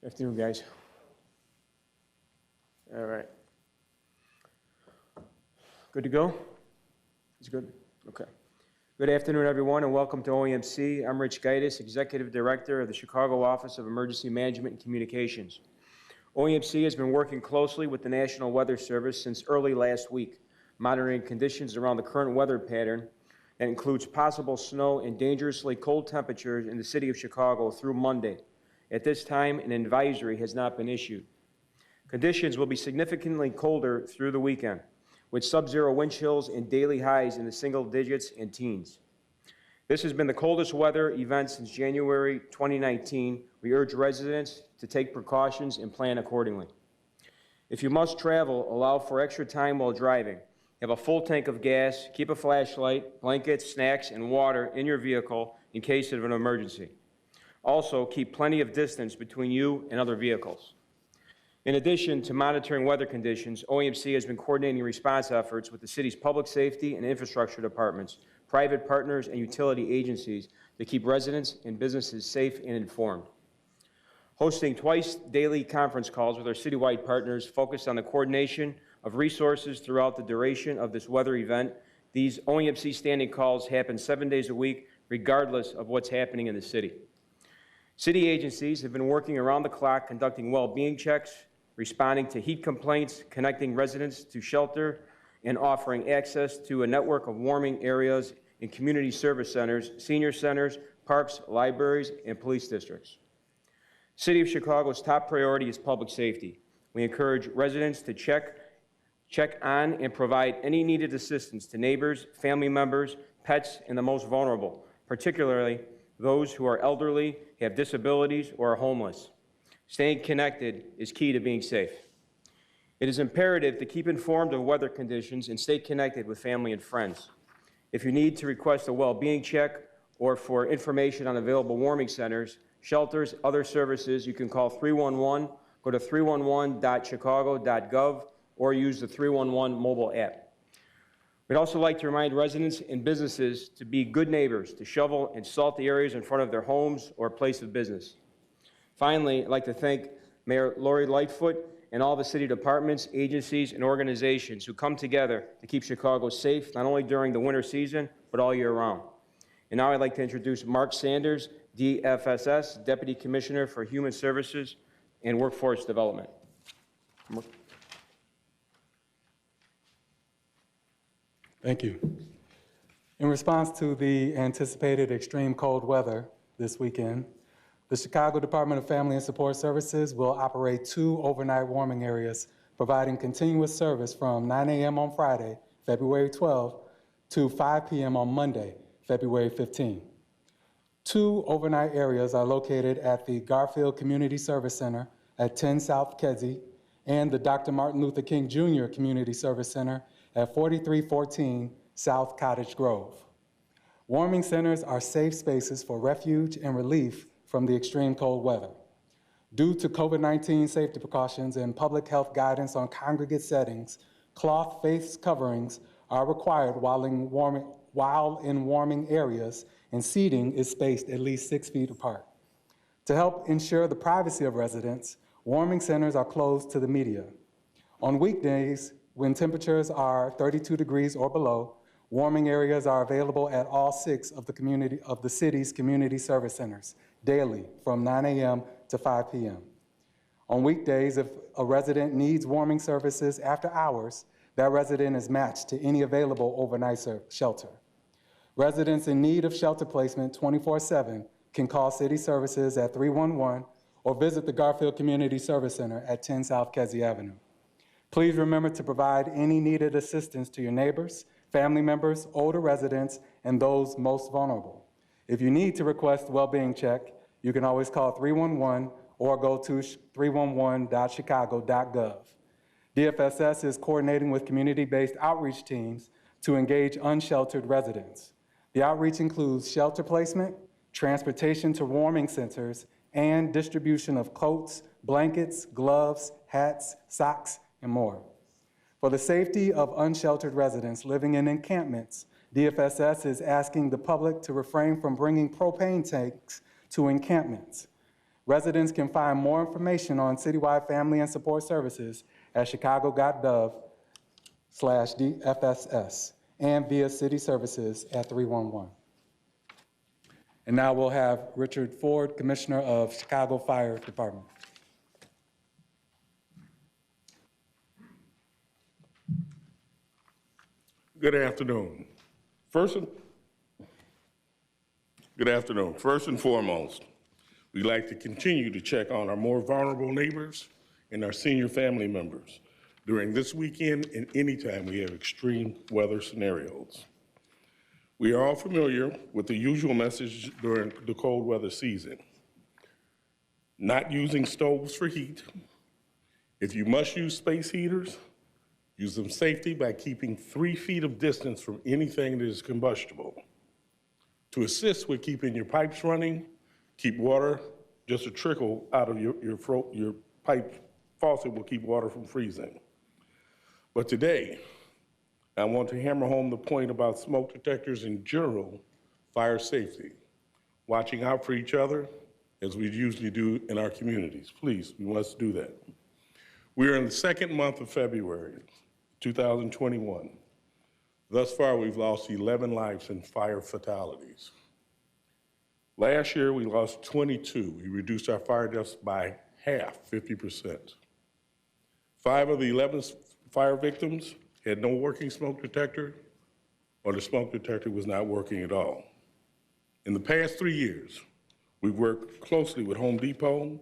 Afternoon, guys. All right. Good to go? It's good? Okay. Good afternoon, everyone, and welcome to OEMC. I'm Rich Gaitis, Executive Director of the Chicago Office of Emergency Management and Communications. OEMC has been working closely with the National Weather Service since early last week, monitoring conditions around the current weather pattern that includes possible snow and dangerously cold temperatures in the city of Chicago through Monday. At this time, an advisory has not been issued. Conditions will be significantly colder through the weekend, with sub-zero wind chills and daily highs in the single digits and teens. This has been the coldest weather event since January 2019. We urge residents to take precautions and plan accordingly. If you must travel, allow for extra time while driving. Have a full tank of gas, keep a flashlight, blankets, snacks, and water in your vehicle in case of an emergency. Also, keep plenty of distance between you and other vehicles. In addition to monitoring weather conditions, OEMC has been coordinating response efforts with the city's public safety and infrastructure departments, private partners, and utility agencies to keep residents and businesses safe and informed. Hosting twice daily conference calls with our citywide partners focused on the coordination of resources throughout the duration of this weather event. These OEMC standing calls happen 7 days a week, regardless of what's happening in the city. City agencies have been working around the clock conducting well-being checks, responding to heat complaints, connecting residents to shelter, and offering access to a network of warming areas in community service centers, senior centers, parks, libraries, and police districts. City of Chicago's top priority is public safety. We encourage residents to check on and provide any needed assistance to neighbors, family members, pets, and the most vulnerable, particularly those who are elderly, have disabilities, or are homeless. Staying connected is key to being safe. It is imperative to keep informed of weather conditions and stay connected with family and friends. If you need to request a well-being check or for information on available warming centers, shelters, other services, you can call 311, go to 311.chicago.gov, or use the 311 mobile app. We'd also like to remind residents and businesses to be good neighbors, to shovel and salt the areas in front of their homes or place of business. Finally, I'd like to thank Mayor Lori Lightfoot and all the city departments, agencies, and organizations who come together to keep Chicago safe, not only during the winter season, but all year round. And now I'd like to introduce Mark Sanders, DFSS, Deputy Commissioner for Human Services and Workforce Development. Mark. Thank you. In response to the anticipated extreme cold weather this weekend, the Chicago Department of Family and Support Services will operate 2 overnight warming areas, providing continuous service from 9 a.m. on Friday, February 12, to 5 p.m. on Monday, February 15. 2 overnight areas are located at the Garfield Community Service Center at 10 South Kedzie and the Dr. Martin Luther King Jr. Community Service Center at 4314 South Cottage Grove. Warming centers are safe spaces for refuge and relief from the extreme cold weather. Due to COVID-19 safety precautions and public health guidance on congregate settings, cloth face coverings are required while in warming areas, and seating is spaced at least 6 feet apart. To help ensure the privacy of residents, warming centers are closed to the media. On weekdays, when temperatures are 32 degrees or below, warming areas are available at all 6 of the city's community service centers daily from 9 a.m. to 5 p.m. On weekdays, if a resident needs warming services after hours, that resident is matched to any available overnight shelter. Residents in need of shelter placement 24/7 can call city services at 311 or visit the Garfield Community Service Center at 10 South Kedzie Avenue. Please remember to provide any needed assistance to your neighbors, family members, older residents, and those most vulnerable. If you need to request a well-being check, you can always call 311 or go to 311.chicago.gov. DFSS is coordinating with community-based outreach teams to engage unsheltered residents. The outreach includes shelter placement, transportation to warming centers, and distribution of coats, blankets, gloves, hats, socks, and more. For the safety of unsheltered residents living in encampments, DFSS is asking the public to refrain from bringing propane tanks to encampments. Residents can find more information on citywide family and support services at chicago.gov/DFSS and via city services at 311. And now we'll have Richard Ford, Commissioner of Chicago Fire Department. Good afternoon. First and foremost, we'd like to continue to check on our more vulnerable neighbors and our senior family members during this weekend and anytime we have extreme weather scenarios. We are all familiar with the usual message during the cold weather season. Not using stoves for heat. If you must use space heaters, use them safely by keeping 3 feet of distance from anything that is combustible. To assist with keeping your pipes running, keep water, just a trickle out of your pipe faucet will keep water from freezing. But today, I want to hammer home the point about smoke detectors in general, fire safety, watching out for each other as we usually do in our communities. Please, we must do that. We are in the second month of February, 2021. Thus far, we've lost 11 lives in fire fatalities. Last year, we lost 22. We reduced our fire deaths by half, 50%. 5 of the 11 fire victims had no working smoke detector, or the smoke detector was not working at all. In the past 3 years, we've worked closely with Home Depot and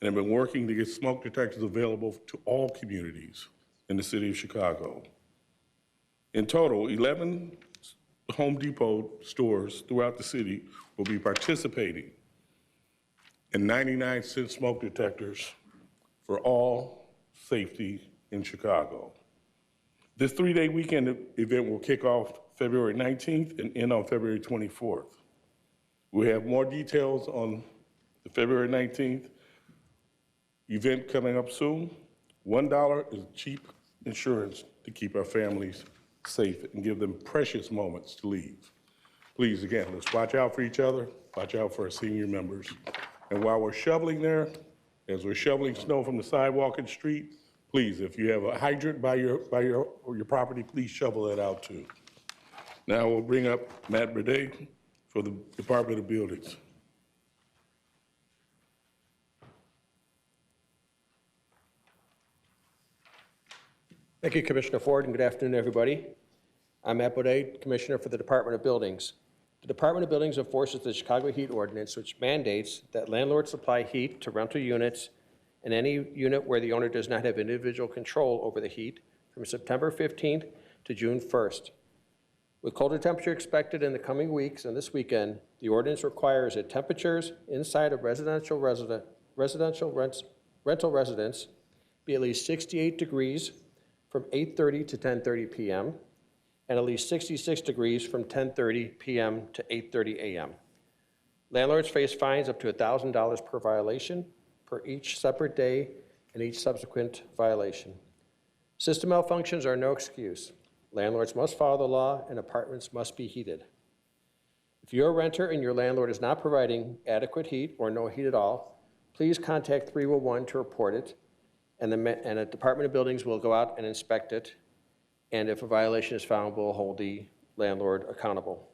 have been working to get smoke detectors available to all communities in the city of Chicago. In total, 11 Home Depot stores throughout the city will be participating in 99-cent smoke detectors for all safety in Chicago. This 3-day weekend event will kick off February 19th and end on February 24th. We have more details on the February 19th event coming up soon. $1 is cheap insurance to keep our families safe and give them precious moments to leave. Please, again, let's watch out for each other, watch out for our senior members. And while we're shoveling there, as we're shoveling snow from the sidewalk and street, please, if you have a hydrant by your property, please shovel that out too. Now we'll bring up Matt Burdett for the Department of Buildings. Thank you, Commissioner Ford, and good afternoon, everybody. I'm Matt Baudet, Commissioner for the Department of Buildings. The Department of Buildings enforces the Chicago Heat Ordinance, which mandates that landlords supply heat to rental units and any unit where the owner does not have individual control over the heat from September 15th to June 1st. With colder temperature expected in the coming weeks and this weekend, the ordinance requires that temperatures inside of rental residence be at least 68 degrees from 8:30 to 10:30 p.m. and at least 66 degrees from 10:30 p.m. to 8:30 a.m. Landlords face fines up to $1,000 per violation per each separate day and each subsequent violation. System malfunctions are no excuse. Landlords must follow the law and apartments must be heated. If you're a renter and your landlord is not providing adequate heat or no heat at all, please contact 311 to report it, and the Department of Buildings will go out and inspect it, and if a violation is found, we'll hold the landlord accountable.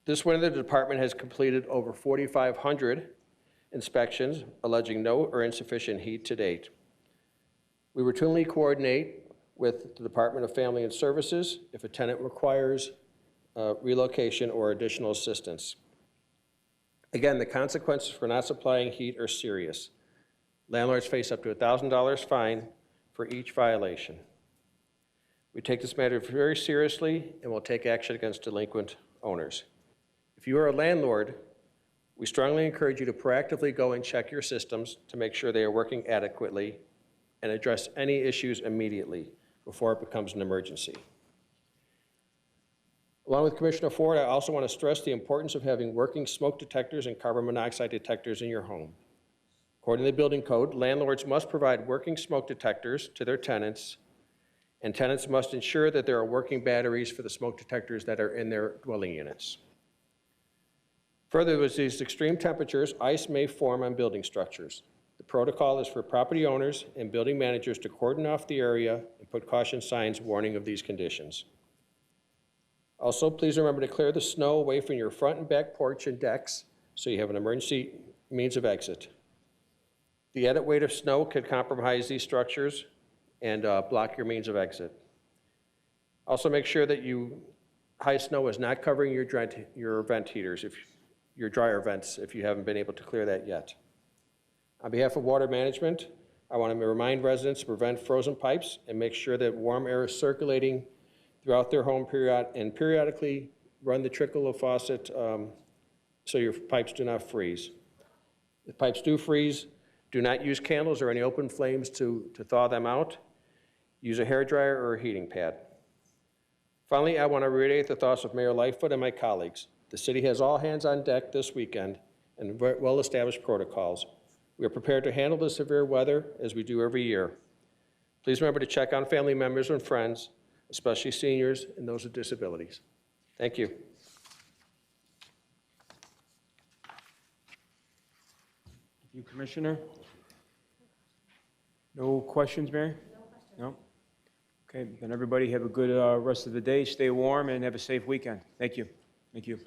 This winter, the department has completed over 4,500 inspections alleging no or insufficient heat to date. We routinely coordinate with the Department of Family and Services if a tenant requires relocation or additional assistance. Again, the consequences for not supplying heat are serious. Landlords face up to $1,000 fine for each violation. We take this matter very seriously and will take action against delinquent owners. If you are a landlord, we strongly encourage you to proactively go and check your systems to make sure they are working adequately and address any issues immediately before it becomes an emergency. Along with Commissioner Ford, I also want to stress the importance of having working smoke detectors and carbon monoxide detectors in your home. According to the building code, landlords must provide working smoke detectors to their tenants, and tenants must ensure that there are working batteries for the smoke detectors that are in their dwelling units. Further, with these extreme temperatures, ice may form on building structures. The protocol is for property owners and building managers to cordon off the area and put caution signs warning of these conditions. Also, please remember to clear the snow away from your front and back porch and decks so you have an emergency means of exit. The added weight of snow could compromise these structures and block your means of exit. Also, make sure that high snow is not covering your vent heaters, your dryer vents, if you haven't been able to clear that yet. On behalf of water management, I want to remind residents to prevent frozen pipes and make sure that warm air is circulating throughout their home and periodically run the trickle of faucet so your pipes do not freeze. If pipes do freeze, do not use candles or any open flames to thaw them out. Use a hairdryer or a heating pad. Finally, I want to reiterate the thoughts of Mayor Lightfoot and my colleagues. The city has all hands on deck this weekend and well-established protocols. We are prepared to handle the severe weather as we do every year. Please remember to check on family members and friends, especially seniors and those with disabilities. Thank you. Thank you, Commissioner. No questions, Mary? No questions. No? Okay, then everybody have a good rest of the day. Stay warm and have a safe weekend. Thank you. Thank you.